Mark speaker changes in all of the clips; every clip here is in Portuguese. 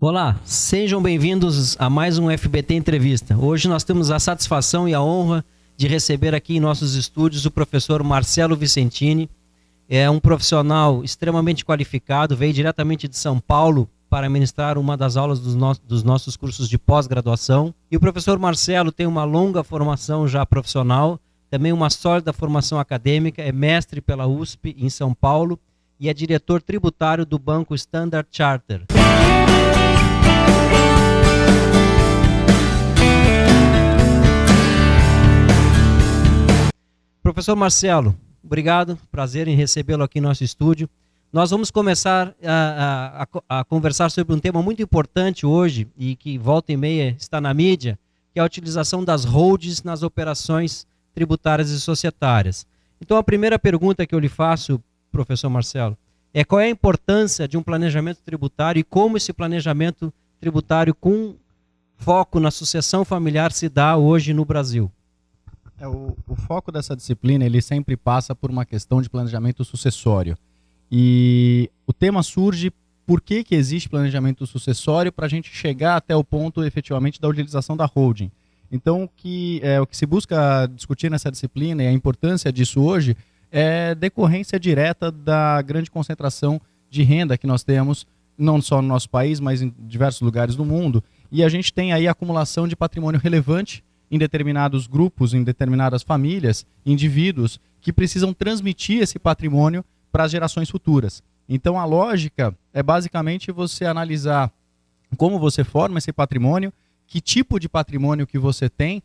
Speaker 1: Olá, sejam bem-vindos a mais um FBT Entrevista. Hoje nós temos a satisfação e a honra de receber aqui em nossos estúdios o professor Marcelo Vicentini. É um profissional extremamente qualificado, veio diretamente de São Paulo para ministrar uma das aulas dos nossos cursos de pós-graduação. E o professor Marcelo tem uma longa formação já profissional, também uma sólida formação acadêmica, é mestre pela USP em São Paulo e é diretor tributário do Banco Standard Chartered. Professor Marcelo, obrigado, prazer em recebê-lo aqui no nosso estúdio. Nós vamos começar a conversar sobre um tema muito importante hoje e que volta e meia está na mídia, que é a utilização das holdings nas operações tributárias e societárias. Então a primeira pergunta que eu lhe faço, professor Marcelo, é qual é a importância de um planejamento tributário e como esse planejamento tributário com foco na sucessão familiar se dá hoje no Brasil?
Speaker 2: O foco dessa disciplina ele sempre passa por uma questão de planejamento sucessório. E o tema surge por que existe planejamento sucessório para a gente chegar até o ponto efetivamente da utilização da holding. Então o que se busca discutir nessa disciplina e a importância disso hoje é decorrência direta da grande concentração de renda que nós temos, não só no nosso país, mas em diversos lugares do mundo. E a gente tem aí acumulação de patrimônio relevante em determinados grupos, em determinadas famílias, indivíduos que precisam transmitir esse patrimônio para as gerações futuras. Então a lógica é basicamente você analisar como você forma esse patrimônio, que tipo de patrimônio que você tem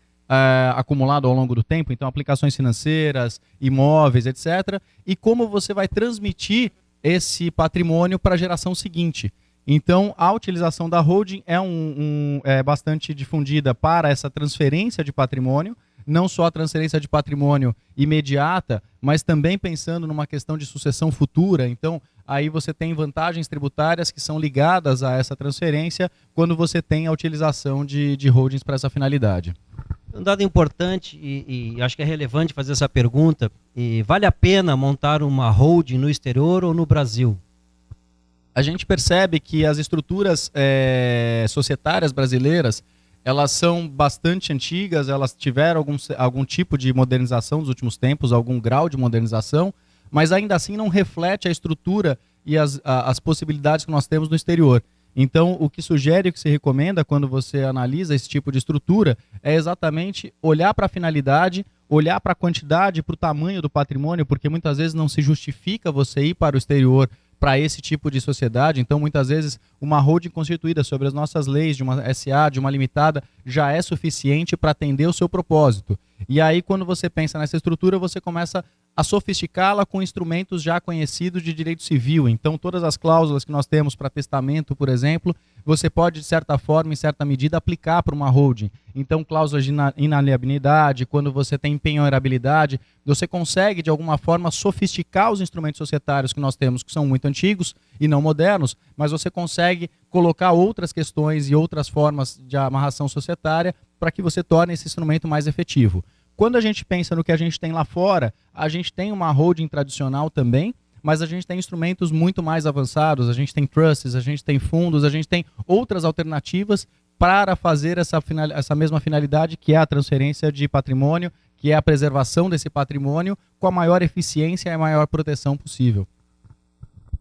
Speaker 2: acumulado ao longo do tempo, então aplicações financeiras, imóveis, etc. E como você vai transmitir esse patrimônio para a geração seguinte. Então, a utilização da holding é bastante difundida para essa transferência de patrimônio, não só a transferência de patrimônio imediata, mas também pensando numa questão de sucessão futura. Então, aí você tem vantagens tributárias que são ligadas a essa transferência quando você tem a utilização de holdings para essa finalidade.
Speaker 1: Um dado importante, e acho que é relevante fazer essa pergunta, vale a pena montar uma holding no exterior ou no Brasil?
Speaker 2: A gente percebe que as estruturas societárias brasileiras, elas são bastante antigas, elas tiveram algum tipo de modernização nos últimos tempos, algum grau de modernização, mas ainda assim não reflete a estrutura e as possibilidades que nós temos no exterior. Então, o que sugere, o que se recomenda quando você analisa esse tipo de estrutura é exatamente olhar para a finalidade, olhar para a quantidade, para o tamanho do patrimônio, porque muitas vezes não se justifica você ir para o exterior para esse tipo de sociedade. Então, muitas vezes, uma holding constituída sobre as nossas leis, de uma SA, de uma limitada, já é suficiente para atender o seu propósito. E aí, quando você pensa nessa estrutura, você começa a sofisticá-la com instrumentos já conhecidos de direito civil. Então, todas as cláusulas que nós temos para testamento, por exemplo, você pode, de certa forma, em certa medida, aplicar para uma holding. Então, cláusulas de inalienabilidade, quando você tem penhorabilidade, você consegue, de alguma forma, sofisticar os instrumentos societários que nós temos, que são muito antigos e não modernos, mas você consegue colocar outras questões e outras formas de amarração societária para que você torne esse instrumento mais efetivo. Quando a gente pensa no que a gente tem lá fora, a gente tem uma holding tradicional também, mas a gente tem instrumentos muito mais avançados, a gente tem trusts, a gente tem fundos, a gente tem outras alternativas para fazer essa mesma finalidade, que é a transferência de patrimônio, que é a preservação desse patrimônio com a maior eficiência e a maior proteção possível.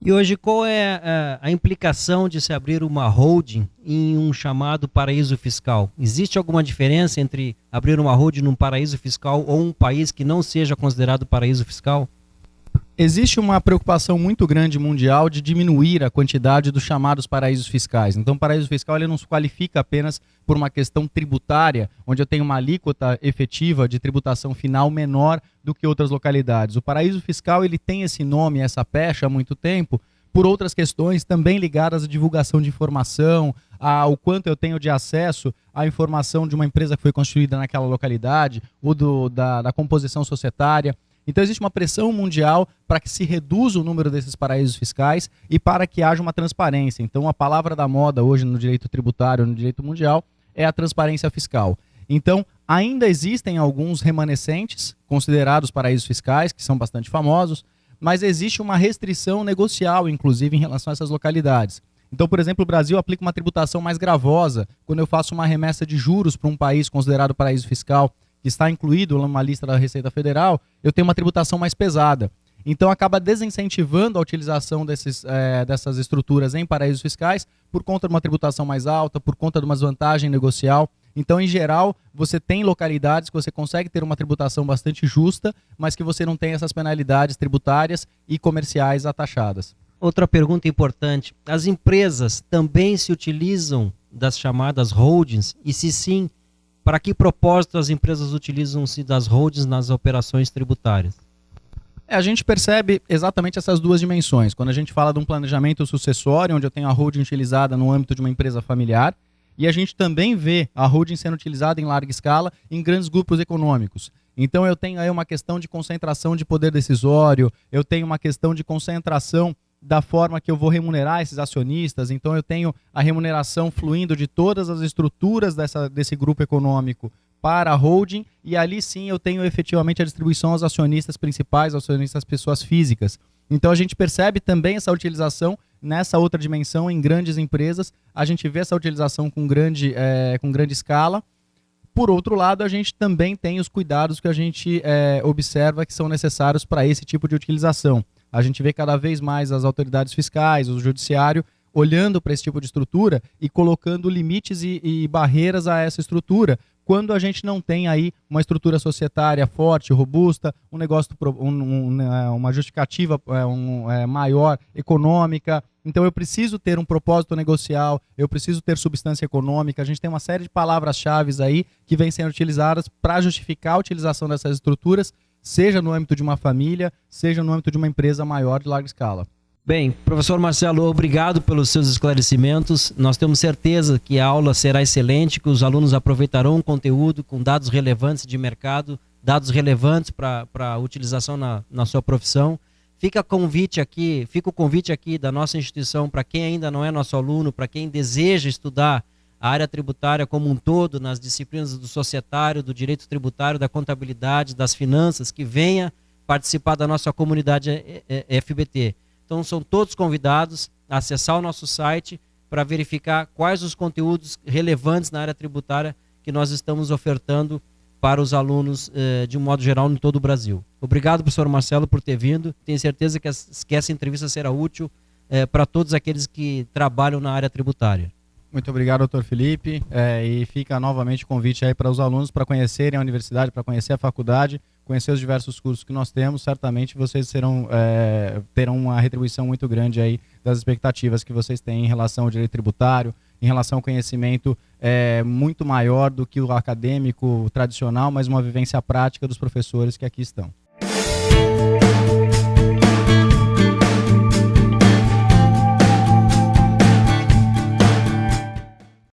Speaker 1: E hoje, qual é a implicação de se abrir uma holding em um chamado paraíso fiscal? Existe alguma diferença entre abrir uma holding num paraíso fiscal ou um país que não seja considerado paraíso fiscal?
Speaker 2: Existe uma preocupação muito grande mundial de diminuir a quantidade dos chamados paraísos fiscais. Então, o paraíso fiscal ele não se qualifica apenas por uma questão tributária, onde eu tenho uma alíquota efetiva de tributação final menor do que outras localidades. O paraíso fiscal ele tem esse nome, essa pecha há muito tempo, por outras questões também ligadas à divulgação de informação, ao quanto eu tenho de acesso à informação de uma empresa que foi construída naquela localidade, ou da composição societária. Então existe uma pressão mundial para que se reduza o número desses paraísos fiscais e para que haja uma transparência. Então a palavra da moda hoje no direito tributário, no direito mundial, é a transparência fiscal. Então ainda existem alguns remanescentes considerados paraísos fiscais, que são bastante famosos, mas existe uma restrição negocial, inclusive, em relação a essas localidades. Então, por exemplo, o Brasil aplica uma tributação mais gravosa. Quando eu faço uma remessa de juros para um país considerado paraíso fiscal, que está incluído numa lista da Receita Federal, eu tenho uma tributação mais pesada. Então, acaba desincentivando a utilização dessas estruturas em paraísos fiscais por conta de uma tributação mais alta, por conta de uma desvantagem negocial. Então, em geral, você tem localidades que você consegue ter uma tributação bastante justa, mas que você não tem essas penalidades tributárias e comerciais atachadas.
Speaker 1: Outra pergunta importante: as empresas também se utilizam das chamadas holdings? E se sim, para que propósito as empresas utilizam-se das holdings nas operações tributárias?
Speaker 2: A gente percebe exatamente essas duas dimensões. Quando a gente fala de um planejamento sucessório, onde eu tenho a holding utilizada no âmbito de uma empresa familiar, e a gente também vê a holding sendo utilizada em larga escala em grandes grupos econômicos. Então eu tenho aí uma questão de concentração de poder decisório, eu tenho uma questão de concentração da forma que eu vou remunerar esses acionistas. Então eu tenho a remuneração fluindo de todas as estruturas desse grupo econômico para a holding, e ali sim eu tenho efetivamente a distribuição aos acionistas principais, aos acionistas pessoas físicas. Então a gente percebe também essa utilização nessa outra dimensão em grandes empresas, a gente vê essa utilização com grande escala. Por outro lado, a gente também tem os cuidados que a gente observa que são necessários para esse tipo de utilização. A gente vê cada vez mais as autoridades fiscais, o judiciário, olhando para esse tipo de estrutura e colocando limites e barreiras a essa estrutura, quando a gente não tem aí uma estrutura societária forte, robusta, um negócio, uma justificativa maior, econômica. Então eu preciso ter um propósito negocial, eu preciso ter substância econômica. A gente tem uma série de palavras-chave aí que vêm sendo utilizadas para justificar a utilização dessas estruturas, seja no âmbito de uma família, seja no âmbito de uma empresa maior de larga escala.
Speaker 1: Bem, professor Marcelo, obrigado pelos seus esclarecimentos. Nós temos certeza que a aula será excelente, que os alunos aproveitarão o conteúdo com dados relevantes de mercado, dados relevantes para a utilização na sua profissão. Fica o convite aqui da nossa instituição para quem ainda não é nosso aluno, para quem deseja estudar a área tributária como um todo, nas disciplinas do societário, do direito tributário, da contabilidade, das finanças, que venha participar da nossa comunidade FBT. Então são todos convidados a acessar o nosso site para verificar quais os conteúdos relevantes na área tributária que nós estamos ofertando para os alunos de um modo geral em todo o Brasil. Obrigado, professor Marcelo, por ter vindo. Tenho certeza que essa entrevista será útil para todos aqueles que trabalham na área tributária.
Speaker 2: Muito obrigado, doutor Felipe, e fica novamente o convite aí para os alunos para conhecerem a universidade, para conhecer a faculdade, conhecer os diversos cursos que nós temos. Certamente vocês terão uma retribuição muito grande aí das expectativas que vocês têm em relação ao direito tributário, em relação ao conhecimento muito maior do que o acadêmico tradicional, mas uma vivência prática dos professores que aqui estão.